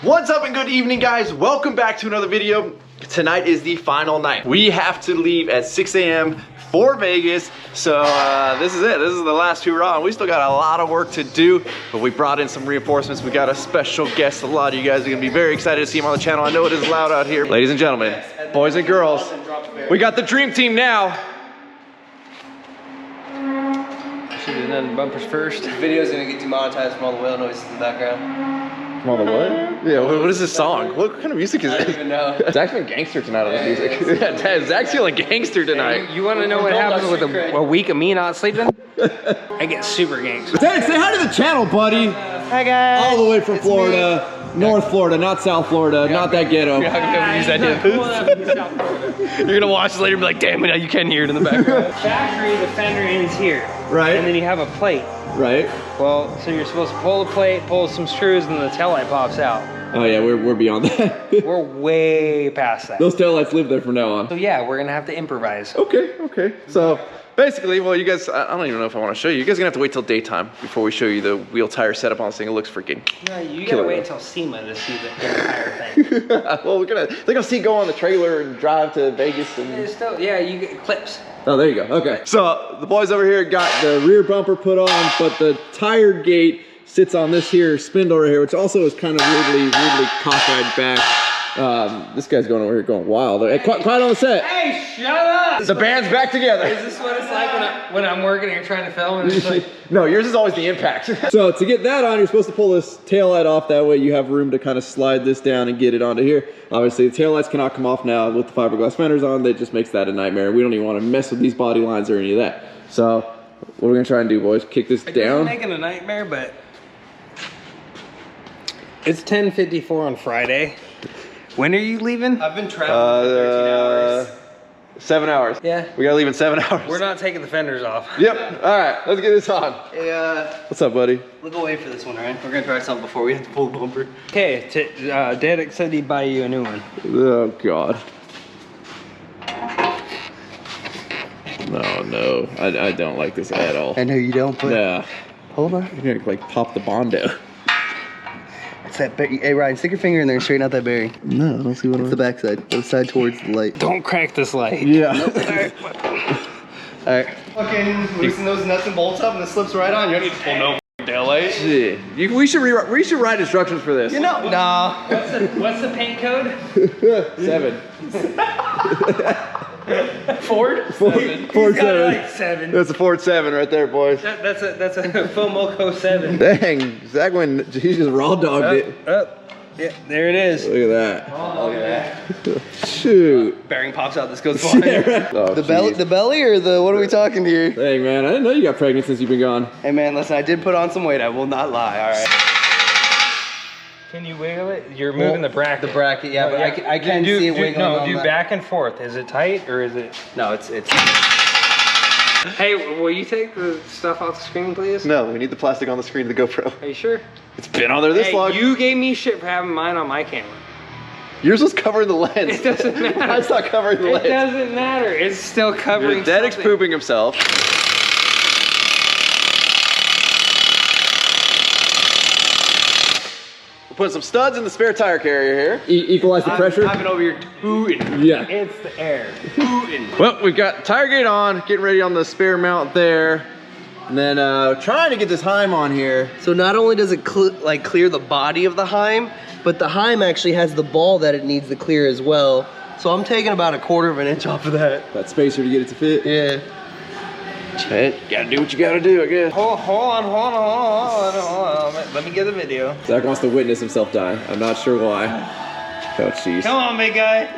What's up and good evening, guys? Welcome back to another video. Tonight is the final night. We have to leave at 6 a.m. for Vegas. So this is it. This is the last hurrah. And we still got a lot of work to do, but we brought in some reinforcements. We got a special guest. A lot of you guys are gonna be very excited to see him on the channel. I know it is loud out here. Ladies and gentlemen, boys and girls, we got the dream team now. Should have done bumpers first. The video's gonna get demonetized from all the whale noises in the background. From all the what? Yeah, what is this song? What kind of music is it? I don't even know. Zach's been gangster tonight on this music. Zach's feeling gangster tonight. You want to know what happens with a week of me not sleeping? I get super gangster. Derek, say hi to the channel, buddy. Hi guys. All the way from Florida. North Florida, not South Florida, not that ghetto. You're gonna watch this later and be like, damn it, you can hear it in the background. Factory, the fender ends here. Right. And then you have a plate. Right. Well, so you're supposed to pull the plate, pull some screws, and the taillight pops out. Oh yeah, we're beyond that. We're way past that. Those taillights live there from now on. So yeah, we're gonna have to improvise. Okay. So basically, well, you guys, I don't even know if I want to show you. You guys are gonna have to wait till daytime before we show you the wheel tire setup on this thing. It looks freaking No, you killer. gotta wait until SEMA to see the entire thing. Well, they're gonna see go on the trailer and drive to Vegas and. It's still, yeah, you get clips. Oh, there you go. Okay. So the boys over here got the rear bumper put on, but the tire gate sits on this here spindle right here, which also is kind of weirdly cockeyed back. This guy's going over here going wild. Hey, quiet on the set. Hey, shut up! The band's back together. Is this what it's like when I'm working and you're trying to film and it's like... No, yours is always the impact. So to get that on, you're supposed to pull this tail light off. That way you have room to kind of slide this down and get it onto here. Obviously the tail lights cannot come off now with the fiberglass fenders on. That just makes that a nightmare. We don't even want to mess with these body lines or any of that. So what we're gonna try and do, boys, kick this down. It's making a nightmare, but it's 10:54 on Friday. When are you leaving? I've been traveling for 13 hours. 7 hours. Yeah. We gotta leave in 7 hours. We're not taking the fenders off. Yep. All right, let's get this on. Hey, What's up, buddy? look away for this one, alright? We're gonna try something before we have to pull the bumper. Okay, Derek said he'd buy you a new one. Oh God. No, I don't like this at all. I know you don't, but Yeah. hold on. You're gonna like pop the bond out. It's that berry. Hey, Ryan, stick your finger in there and straighten out that berry. No, I don't see what it's the back side. The side towards the light. Don't crack this light. Yeah. Alright. Fucking loosen those nuts and bolts up and it slips right on. You don't need to pull no tail light. Shit. We should write instructions for this. You know, nah. What's the paint code? 7. Ford? Ford He's got 7. like 7. That's a Ford 7 right there, boys. That's a Fomoco 7. Dang, Zach went, he just raw dogged it. Yeah, there it is. Look at that. Oh, look at that. Shoot. Bearing pops out, this goes flying. Oh, The belly or the, what are we talking here? Hey man, I didn't know you got pregnant since you've been gone. Hey man, listen, I did put on some weight, I will not lie, alright. Can you wiggle it? You're moving the bracket. The bracket, yeah, but I can see it wiggling on do that. back and forth. Is it tight or is it? No, it's. Hey, will you take the stuff off the screen, please? No, we need the plastic on the screen of the GoPro. Are you sure? It's been on there this long. You gave me shit for having mine on my camera. Yours was covering the lens. It doesn't matter. Mine's not covering the lens. It doesn't matter. It's still covering Derek's something. pooping himself. We're putting some studs in the spare tire carrier here. Equalize the pressure. I've been over here tooting. Yeah. It's the air. Tooting. Well, we've got tire gate on, getting ready on the spare mount there. And then trying to get this Heim on here. So not only does it clear the body of the Heim, but the Heim actually has the ball that it needs to clear as well. So I'm taking about 1/4 of an inch off of that. That spacer to get it to fit. Yeah. Hey, gotta do what you gotta do, I guess. Hold on. Let me get the video. Zach wants to witness himself die. I'm not sure why. Oh, jeez. Come on, big guy.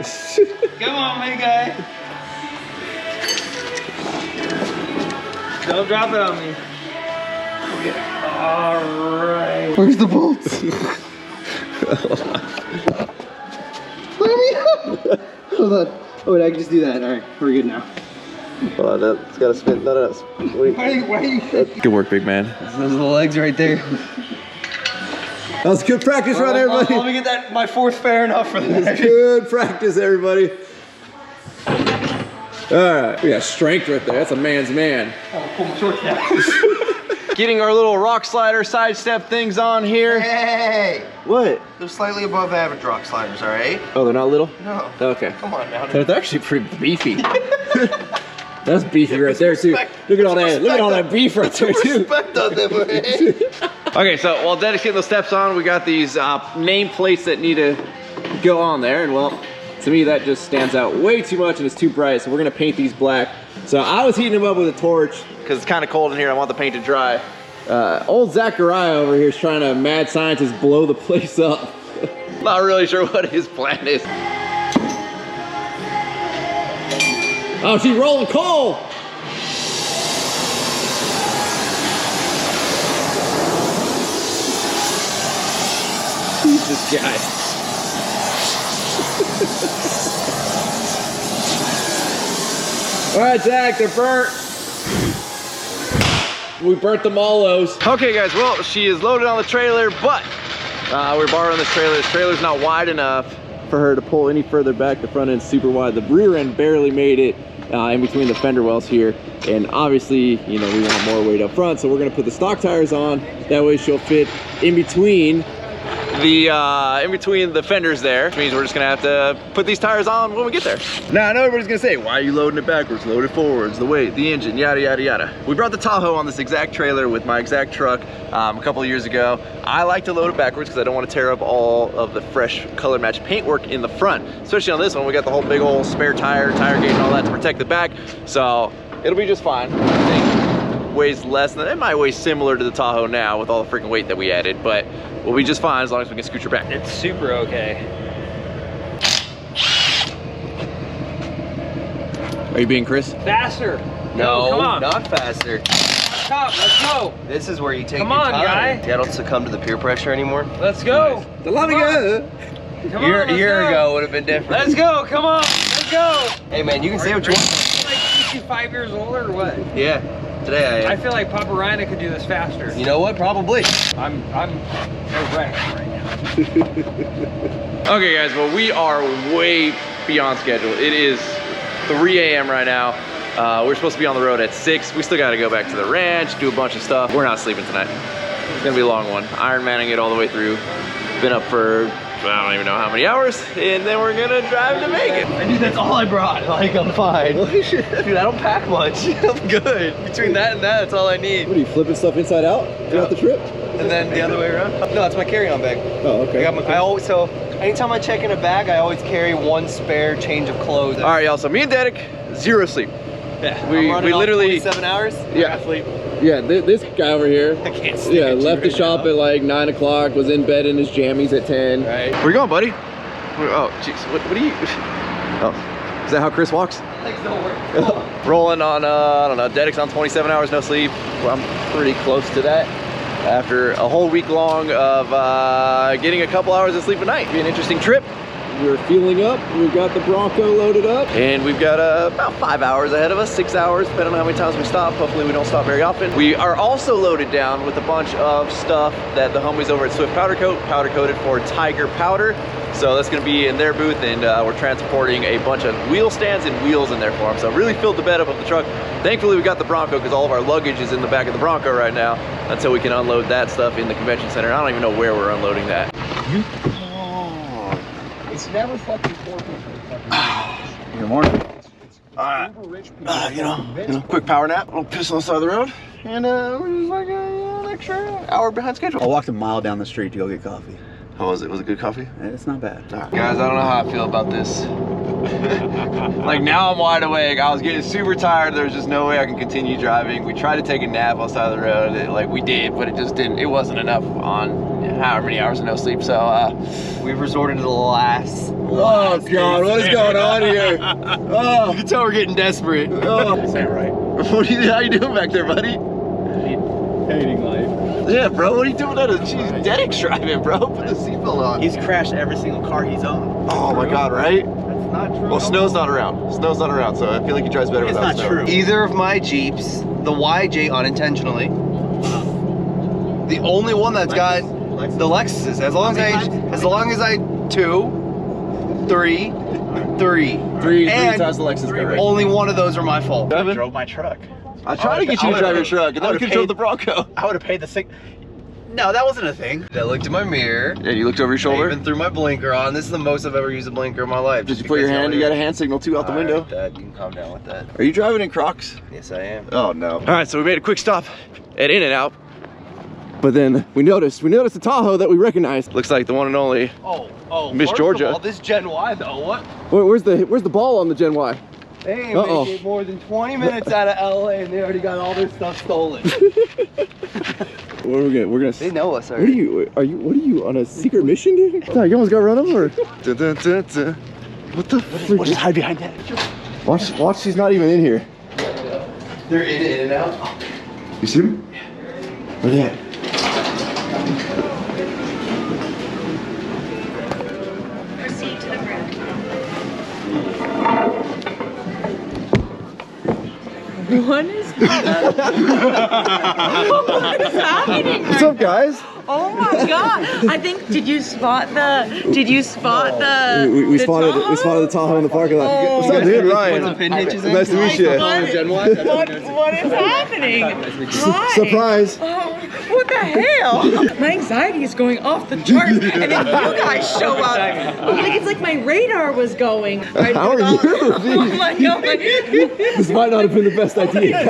Come on, big guy. Don't drop it on me. All right. Where's the bolts? Hold on. Oh wait, I can just do that. All right, we're good now. Hold on, that's gotta spin. No. Wait. Why are you? Good work, big man. Those are the legs right there. That was good practice right there, buddy. Let me get that. My fourth fair enough for that. Good practice, everybody. All right, we got strength right there. That's a man's man. Oh, pull my shorts down. Getting our little rock slider sidestep things on here. Hey! What? They're slightly above average rock sliders, all right? Oh, they're not little? No. Okay. Come on now. They're actually pretty beefy. That's beefy right there too. Look at all that. Look at all that beef right there too. Respect on them, right? Okay, so while Dedek's getting those steps on, we got these name plates that need to go on there, and well, to me that just stands out way too much and it's too bright, so we're gonna paint these black. So I was heating them up with a torch because it's kind of cold in here. I want the paint to dry. Old Zachariah over here is trying to mad scientist blow the place up. Not really sure what his plan is. Oh, she's rolling coal! Who's this guy? All right, Zach, they're burnt. We burnt the mallows. Okay, guys, well, she is loaded on the trailer, but we're borrowing this trailer. This trailer's not wide enough for her to pull any further back. The front end's super wide. The rear end barely made it in between the fender wells here. And obviously, you know, we want more weight up front, so we're gonna put the stock tires on. That way she'll fit in between the fenders there, which means we're just gonna have to put these tires on when we get there. Now I know everybody's gonna say, why are you loading it backwards? Load it forwards, the weight, the engine, yada yada yada. We brought the Tahoe on this exact trailer with my exact truck a couple of years ago. I like to load it backwards because I don't want to tear up all of the fresh color match paintwork in the front. Especially on this one, we got the whole big old spare tire gauge and all that to protect the back. So it'll be just fine. I think weighs less than, it might weigh similar to the Tahoe now with all the freaking weight that we added, but we'll be just fine as long as we can scooch her back. It's super okay. Are you being Chris? Faster. No, come on. not faster. Top, let's go. This is where you take Come your on, time. guy. I don't succumb to the peer pressure anymore. Let's go. Come on. Come A year ago would have been different. Let's go. Come on. Let's go. Hey man, you can say what you want. Like 65 years old or what? Yeah, today I am. I feel like Papa Ryan could do this faster. You know what? Probably. I'm erect right now. Okay guys, well we are way beyond schedule. It is 3 a.m. right now. We're supposed to be on the road at 6. We still gotta go back to the ranch, do a bunch of stuff. We're not sleeping tonight. It's gonna be a long one. Ironmanning it all the way through. Been up for, I don't even know how many hours, and then we're gonna drive to Vegas. And dude, that's all I brought. Like, I'm fine. Dude, I don't pack much. I'm good. Between that and that, that's all I need. What are you, flipping stuff inside out throughout the trip? And then the other way around? No, that's my carry-on bag. Oh, okay. So anytime I check in a bag, I always carry one spare change of clothes. All right, y'all, so me and Dedek, zero sleep. Yeah, We literally 7 hours. Yeah. Sleep. Yeah, this guy over here. I can't sleep. Yeah, left the shop at like 9 o'clock, was in bed in his jammies at 10. Right. Where you going, buddy? Oh, jeez, what are you? Oh, is that how Chris walks? Legs don't work. Rolling on, I don't know, Dedek's on 27 hours, no sleep. Well, I'm pretty close to that. After a whole week long of getting a couple hours of sleep a night. Be an interesting trip. We're fueling up. We've got the Bronco loaded up. And we've got about 5 hours ahead of us, 6 hours, depending on how many times we stop. Hopefully we don't stop very often. We are also loaded down with a bunch of stuff that the homies over at Swift powder coated for Tiger powder. So that's gonna be in their booth, and we're transporting a bunch of wheel stands and wheels in there for them. So really filled the bed up of the truck. Thankfully we got the Bronco because all of our luggage is in the back of the Bronco right now until we can unload that stuff in the convention center. I don't even know where we're unloading that. It's never fucking important. Good morning. Alright, you know, quick power nap, a little piss on the side of the road, and we're just like an extra hour behind schedule. I walked a mile down the street to go get coffee. How was it? Was it good coffee? It's not bad. Right. Guys, I don't know how I feel about this. Like now I'm wide awake. I was getting super tired. There's just no way I can continue driving. We tried to take a nap on the side of the road. Like we did, but it just didn't, it wasn't enough on however many hours of no sleep. So We've resorted to the last. Oh God, what is going on here? Oh, You can tell we're getting desperate. oh. Is that right? How you doing back there, buddy? Hating life. Yeah, bro, what are you doing? She's Dedek's driving, bro. Put the seatbelt on. He's crashed every single car he's on. Oh my God, right? That's not true. Well, Snow's not around. Snow's not around, so I feel like he drives better It's without not snow. true. Either of my Jeeps, the YJ unintentionally. The only one that's got the Lexuses. As long as I 2, 3. Three And times the Lexus got right. only one of those are my fault. I drove my truck. I tried to get you to drive your truck, and then we controlled the Bronco. I would have paid the sick. No, that wasn't a thing. I looked in my mirror. Yeah, you looked over your I shoulder? even threw my blinker on. This is the most I've ever used a blinker in my life. Did you put your hand? You got a hand signal too out the window. Right, Dad, you can calm down with that. Are you driving in Crocs? Yes, I am. Oh no. All right, so we made a quick stop at In-N-Out. But then we noticed a Tahoe that we recognized. Looks like the one and only Miss Georgia. All, this Gen Y though, what? Where's the ball on the Gen Y? They ain't make it more than 20 minutes out of LA and they already got all their stuff stolen. We're gonna. They know us already. What are you on a secret mission, dude? You almost got run over. What the freak? We'll just hide behind that. Watch, she's not even in here. They're in and out. You see them? Where they at? Proceed to the bridge. What is happening? What's up, guys? Oh my god! I think did you spot the? We spotted the Tahoe in the parking lot. Oh. What's up, dude? Ryan. Put the pin hitches in. Nice to meet you. What is happening? Hi. Surprise. Oh, what the hell? My anxiety is going off the charts, and then you guys show up. It's like my radar was going. How are you? Oh my god! This might not have been the best idea.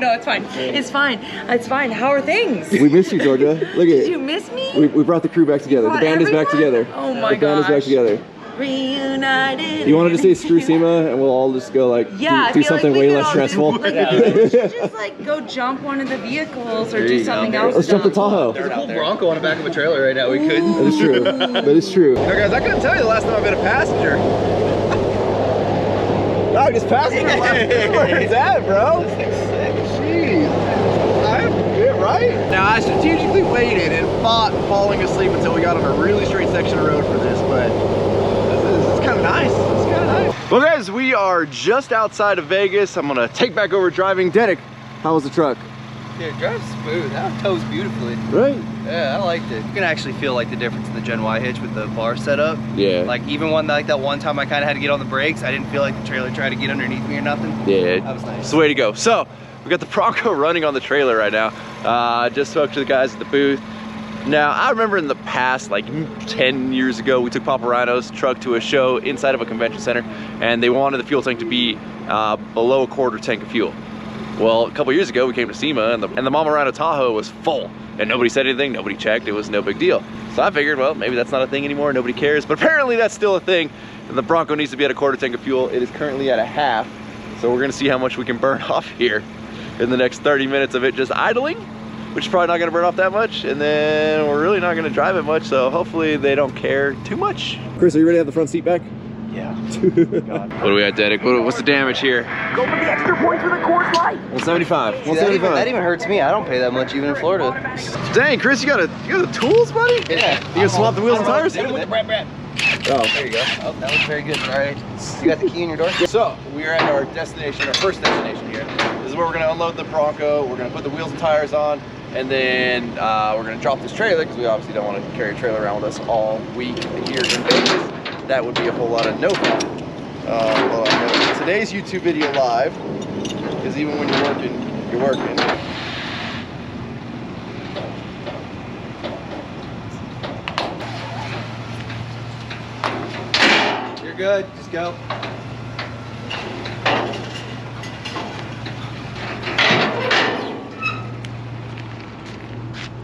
No, it's fine. It's fine. It's fine. How are things? We missed you, Georgia. Look at Did it. you miss me? We brought the crew back together. The brought band is back everyone? together. Oh my The band is back gosh. together. Reunited. You wanted to say screw SEMA and we'll all just go like Yeah, I do feel something like we way could less all stressful. we should just like go jump one of the vehicles or do something else. Let's jump the dumb. Tahoe. There's a cool Bronco on the back of a trailer right now. We couldn't. That is true. That is true. Now, guys, I couldn't tell you the last time I've been a passenger. I'm just passing. Where's that, bro? Jeez. Yeah, right? Now, I strategically waited and fought falling asleep until we got on a really straight section of road for this, but it's kind of nice. It's kind of nice. Well, guys, we are just outside of Vegas. I'm going to take back over driving. Derek, how was the truck? Dude, drives smooth. That tows beautifully. Right? Yeah, I liked it. You can actually feel like the difference in the Gen Y hitch with the bar setup. Yeah. Like even that one time I kind of had to get on the brakes, I didn't feel like the trailer tried to get underneath me or nothing. Yeah. That was nice. It's the way to go. So, we got the Bronco running on the trailer right now. Just spoke to the guys at the booth. Now, I remember in the past, like 10 years ago, we took Papa Rhino's truck to a show inside of a convention center, and they wanted the fuel tank to be below a quarter tank of fuel. Well, a couple years ago, we came to SEMA, and the Mama Rhino Tahoe was full, and nobody said anything, nobody checked, it was no big deal. So I figured, well, maybe that's not a thing anymore, nobody cares, but apparently that's still a thing, and the Bronco needs to be at a quarter tank of fuel. It is currently at a half, so we're gonna see how much we can burn off here in the next 30 minutes of it just idling, which is probably not gonna burn off that much, and then we're really not gonna drive it much, so hopefully they don't care too much. Chris, are you ready to have the front seat back? Yeah. What do we got, Derek? What's the damage here? Go for the extra points for the Coors Light. 175. See, that even hurts me. I don't pay that much even in Florida. Dang, Chris, you got the tools, buddy? Yeah. You gonna swap the wheels and tires? With the Brad. Oh. There you go. Oh, that was very good. All right. You got the key in your door? So, we are at our destination, our first destination here. This is where we're gonna unload the Bronco, we're gonna put the wheels and tires on, and then we're gonna drop this trailer, because we obviously don't want to carry a trailer around with us all week here in Vegas. That would be a whole lot of no fun. Well, today's YouTube video live, because even when you're working, you're working. You're good. Just go.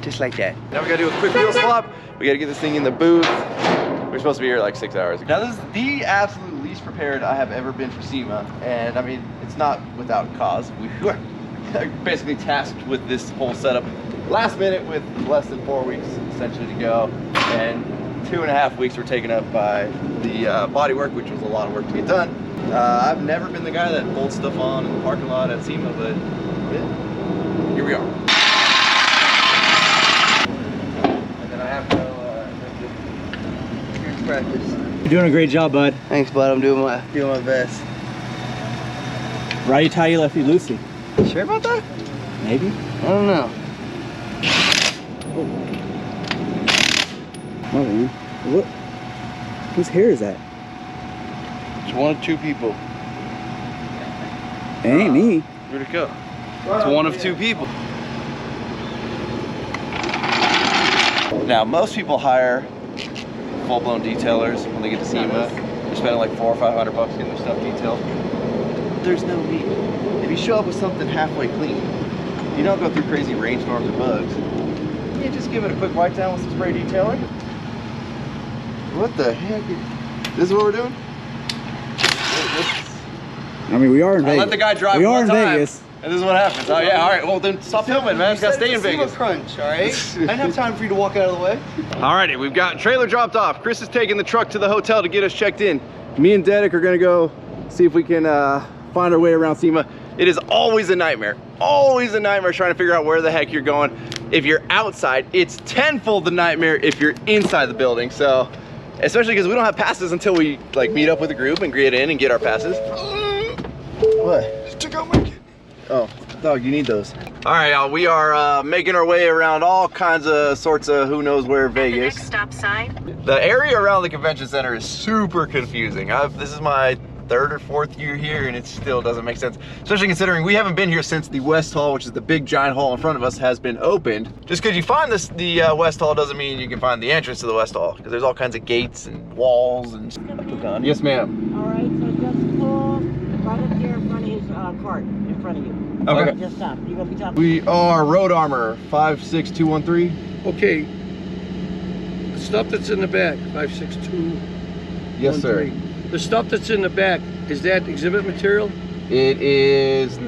Just like that. Now we gotta do a quick wheel swap. We gotta get this thing in the booth. We're supposed to be here like 6 hours. Now this is the absolute least prepared I have ever been for SEMA. And I mean, it's not without cause. We were basically tasked with this whole setup last minute with less than 4 weeks essentially to go. And 2.5 weeks were taken up by the body work, which was a lot of work to get done. I've never been the guy that bolts stuff on in the parking lot at SEMA, but yeah, here we are. And then I have no practice. You're doing a great job, bud. Thanks, bud. I'm doing my best. Righty tighty, lefty loosey. Sure about that? Maybe. I don't know. Oh, man. What? Whose hair is that? It's one of two people. It ain't me. Where'd it go? It's one of two people. Now, most people hire full-blown detailers when they get to SEMA. They're spending like $400 or $500 getting their stuff detailed. There's no need. If you show up with something halfway clean, you don't go through crazy rainstorms or bugs. You just give it a quick wipe down with some spray detailer. What the heck? This is what we're doing? I mean, we are in Vegas. I let the guy drive we are one in time, Vegas. and this is what happens. Oh yeah, all right. Well then stop filming, man. You gotta stay in Vegas. Crunch, all right? I didn't have time for you to walk out of the way. Alrighty, we've got trailer dropped off. Chris is taking the truck to the hotel to get us checked in. Me and Dedek are gonna go see if we can find our way around SEMA. It is always a nightmare. Always a nightmare trying to figure out where the heck you're going. If you're outside, it's tenfold the nightmare if you're inside the building. So, especially because we don't have passes until we like meet up with the group and get in and get our passes. What? Just took out my kid. Oh, dog, you need those. All right, y'all, we are making our way around all kinds of sorts of who knows where Vegas. The next stop sign. The area around the convention center is super confusing. This is my 3rd or 4th year here and it still doesn't make sense. Especially considering we haven't been here since the West Hall, which is the big giant hall in front of us, has been opened. Just because you find the West Hall doesn't mean you can find the entrance to the West Hall, because there's all kinds of gates and walls and... Yes, ma'am. All right, so just pull right up there in front of his cart, in front of you. Okay. Just stop. You're gonna be talking. We are Road Armor 56213. Okay. The stuff that's in the back, 562. Yes, sir. The stuff that's in the back, is that exhibit material? It is.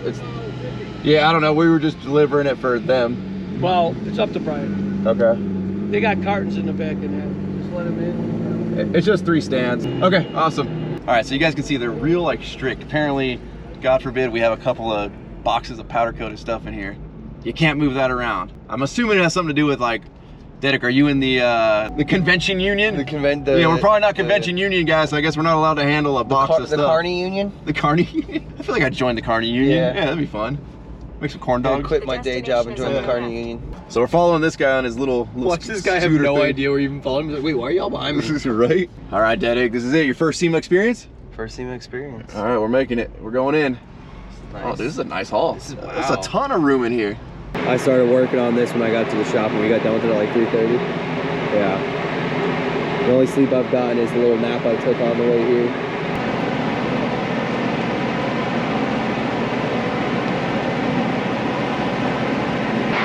Yeah, I don't know. We were just delivering it for them. Well, it's up to Brian. Okay. They got cartons in the back of that. Just let them in. It's just 3 stands. Okay, awesome. All right, so you guys can see they're real like strict. Apparently, God forbid, we have a couple of boxes of powder coated stuff in here. You can't move that around. I'm assuming it has something to do with like, Dedek, are you in the convention union? Yeah, we're probably not convention union guys, so I guess we're not allowed to handle a box of stuff. The Carney Union? The Carney Union? I feel like I joined the Carney Union. Yeah. Yeah, that'd be fun. Make some corn dogs. I quit my day job and joined the Carney Union. So we're following this guy on his little Watch this guy have no idea we're even following him. He's like, wait, why are y'all behind me? Right? All right, Dedek, this is it. Your first SEMA experience? First SEMA experience. All right, we're making it. We're going in. Nice. Oh, this is a nice hall. This is, wow. There's a ton of room in here. I started working on this when I got to the shop and we got done with it at like 3:30. Yeah. The only sleep I've gotten is the little nap I took on the way here.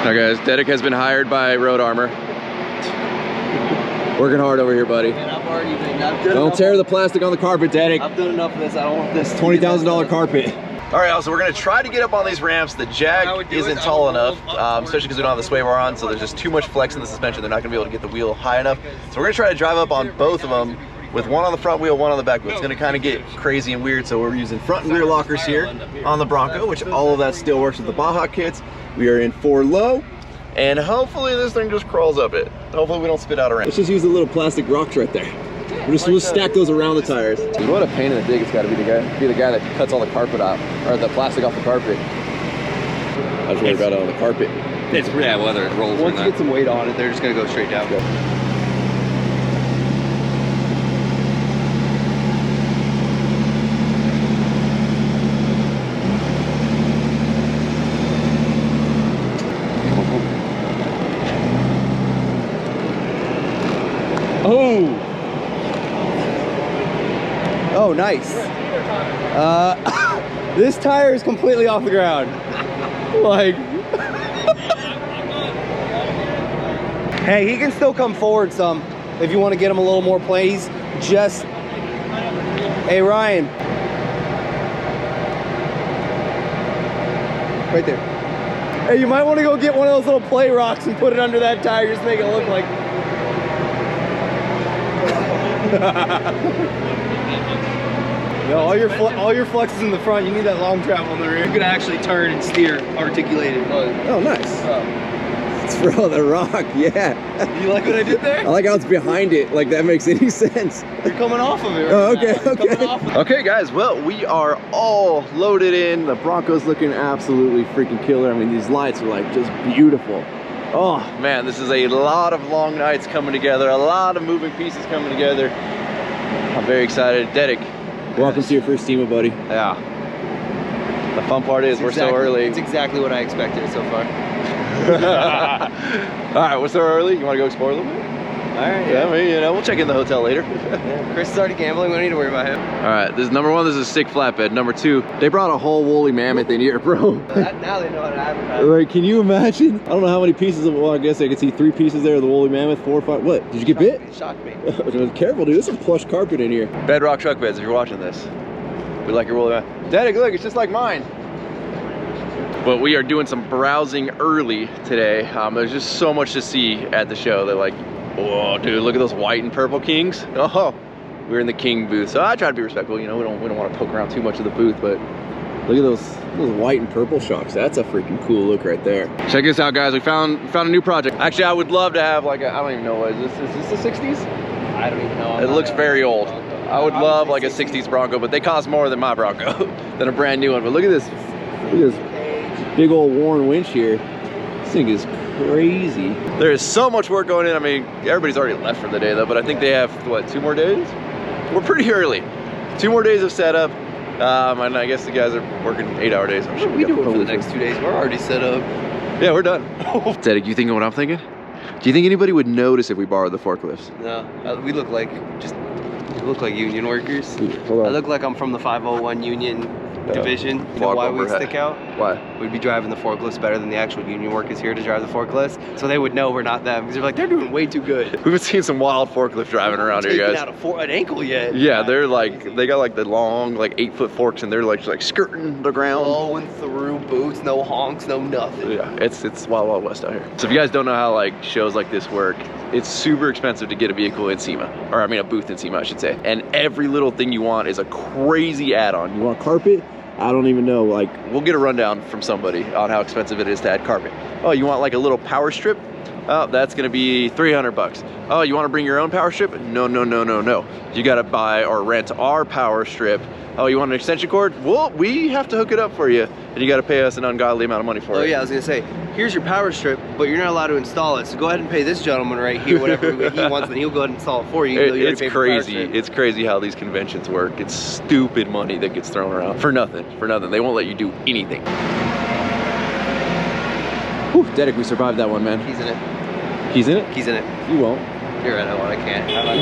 Now guys, Dedek has been hired by Road Armor. Working hard over here, buddy. Man, I've already been. Don't tear the plastic on the carpet, Dedek. I've done enough of this. I don't want this. $20,000 carpet. All right, so we're gonna try to get up on these ramps. The Jag isn't tall enough, especially because we don't have the sway bar on, so there's just too much flex in the suspension. They're not gonna be able to get the wheel high enough. So we're gonna try to drive up on both of them with one on the front wheel, one on the back wheel. It's gonna kind of get crazy and weird, so we're using front and rear lockers here on the Bronco, which all of that still works with the Baja kits. We are in 4 low, and hopefully this thing just crawls up it. Hopefully we don't spit out a ramp. Let's just use the little plastic rocks right there. We'll just stack those around the tires. Dude, what a pain in the dick it's got to be the guy that cuts all the carpet out, or the plastic off the carpet. I just worry about it on the carpet. It's whether it rolls. Once you get some weight on it, they're just gonna go straight down. Oh! Oh, nice. This tire is completely off the ground. Like, hey, he can still come forward some if you want to get him a little more play. He's just, hey Ryan, right there. Hey, you might want to go get one of those little play rocks and put it under that tire, just make it look like. No, all your flex is in the front. You need that long travel in the rear. You can actually turn and steer articulated. Oh, nice. It's for all the rock, yeah. You like what I did there? I like how it's behind it. Like that makes any sense. You're coming off of it. Right Oh, okay, now. okay. Okay guys, well, we are all loaded in. The Bronco's looking absolutely freaking killer. I mean, these lights are like just beautiful. Oh man, this is a lot of long nights coming together, a lot of moving pieces coming together. I'm very excited. Dedek. Welcome to your first SEMA, buddy. Yeah. The fun part is we're so early. It's exactly what I expected so far. All right, we're so early. You want to go explore a little bit? All right. Yeah, I mean, you know, we'll check in the hotel later. Chris is already gambling. We don't need to worry about him. All right, this is number one. This is a sick flatbed. Number two, they brought a whole woolly mammoth in here, bro. Now they know how to advertise. Like, can you imagine? I don't know how many pieces of, well, I guess I could see 3 pieces there of the woolly mammoth, 4 or 5. What? Did you get bit? It shocked me. Careful, dude. There's some plush carpet in here. Bedrock truck beds, if you're watching this. We like your woolly mammoth. Daddy, look, it's just like mine. But we are doing some browsing early today. There's just so much to see at the show. They're like, whoa, dude, look at those white and purple kings. Oh, we're in the king booth. So I try to be respectful. You know, we don't want to poke around too much of the booth, but Look at those white and purple shocks. That's a freaking cool look right there. check this out, guys. We found a new project. Actually, I would love to have like I don't even know what is this. Is this the 60s? I don't even know. It looks very old. I would love like a 60s Bronco, but they cost more than my Bronco, than a brand new one. But look at this. Look at this big old worn winch here. This thing is crazy. There is so much work going in. I mean, everybody's already left for the day though, but I think they have, what, 2 more days? We're pretty early. 2 more days of setup. And I guess the guys are working 8-hour days. I'm sure What are we doing for the next 2 days? We're already set up. Yeah, we're done. Zedek, you thinking what I'm thinking? Do you think anybody would notice if we borrowed the forklifts? No, we look like union workers. Hold on. I look like I'm from the 501 union division. You know why we stick out? Why? We'd be driving the forklifts better than the actual union workers here to drive the forklifts, so they would know we're not them because they're like, they're doing way too good. We've been seeing some wild forklift driving around here, guys. Out an ankle yet? Yeah, they're like, they got like the long, like 8-foot forks, and they're like skirting the ground. Blowing through boots, no honks, no nothing. Yeah, it's wild, wild west out here. So if you guys don't know how like shows like this work, it's super expensive to get a vehicle in SEMA, or I mean a booth in SEMA, I should say. And every little thing you want is a crazy add-on. You want carpet? I don't even know, like, We'll get a rundown from somebody on how expensive it is to add carpet. Oh, you want like a little power strip? Oh, that's gonna be $300. Oh, you wanna bring your own power strip? No, no, no, no, no. You gotta buy or rent our power strip. Oh, you want an extension cord? Well, we have to hook it up for you, and you gotta pay us an ungodly amount of money for it. Oh yeah, I was gonna say, here's your power strip, but you're not allowed to install it. So go ahead and pay this gentleman right here whatever he wants, and he'll go ahead and install it for you. It's crazy. It's crazy how these conventions work. It's stupid money that gets thrown around for nothing. For nothing. They won't let you do anything. Whew, Dedek, we survived that one, man. He's in it. He's in it? He's in it. You won't. You're right, I can't. I'm not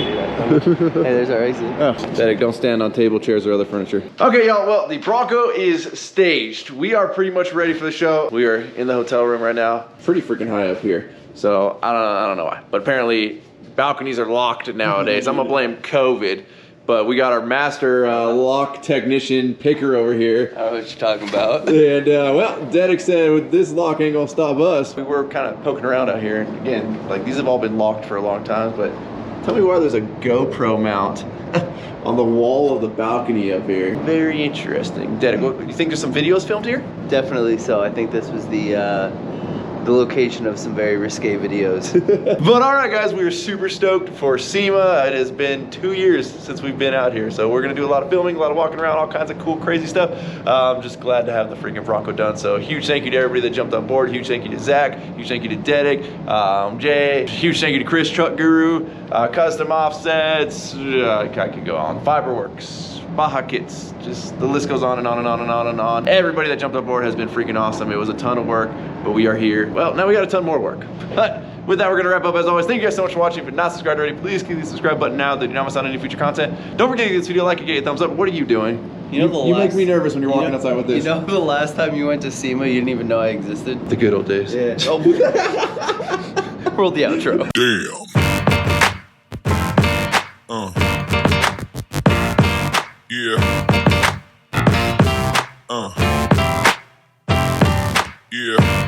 gonna do that. Hey, there's our exit. Oh, Dedek, don't stand on table, chairs, or other furniture. Okay, y'all, well, the Bronco is staged. We are pretty much ready for the show. We are in the hotel room right now. Pretty freaking high up here. So, I don't know why. But apparently, balconies are locked nowadays. I'm gonna blame COVID. But we got our master lock technician picker over here. I don't know what you're talking about. And, well, Dedek said this lock ain't gonna stop us. We were kind of poking around out here. And again, like, these have all been locked for a long time, but tell me why there's a GoPro mount on the wall of the balcony up here. Very interesting. Dedek, you think there's some videos filmed here? Definitely so. I think this was the location of some very risque videos. But all right, guys, we are super stoked for SEMA. It has been 2 years since we've been out here, so we're gonna do a lot of filming, a lot of walking around, all kinds of cool, crazy stuff. I'm just glad to have the freaking Bronco done. So huge thank you to everybody that jumped on board. Huge thank you to Zach. Huge thank you to Dedek, Jay. Huge thank you to Chris, Truck Guru, Custom Offsets. I could go on. Fiberworks, Baja Kits. Just the list goes on and on and on and on and on. Everybody that jumped on board has been freaking awesome. It was a ton of work, but we are here. Well, now we got a ton more work. But with that, we're gonna wrap up as always. Thank you guys so much for watching. If you're not subscribed already, please click the subscribe button now so you don't miss out on any future content. Don't forget to give this video a like and get a thumbs up. What are you doing? You make me nervous when you're walking outside with this. You know the last time you went to SEMA, you didn't even know I existed? The good old days. Yeah. Oh. Roll the outro. Damn. Yeah. Yeah.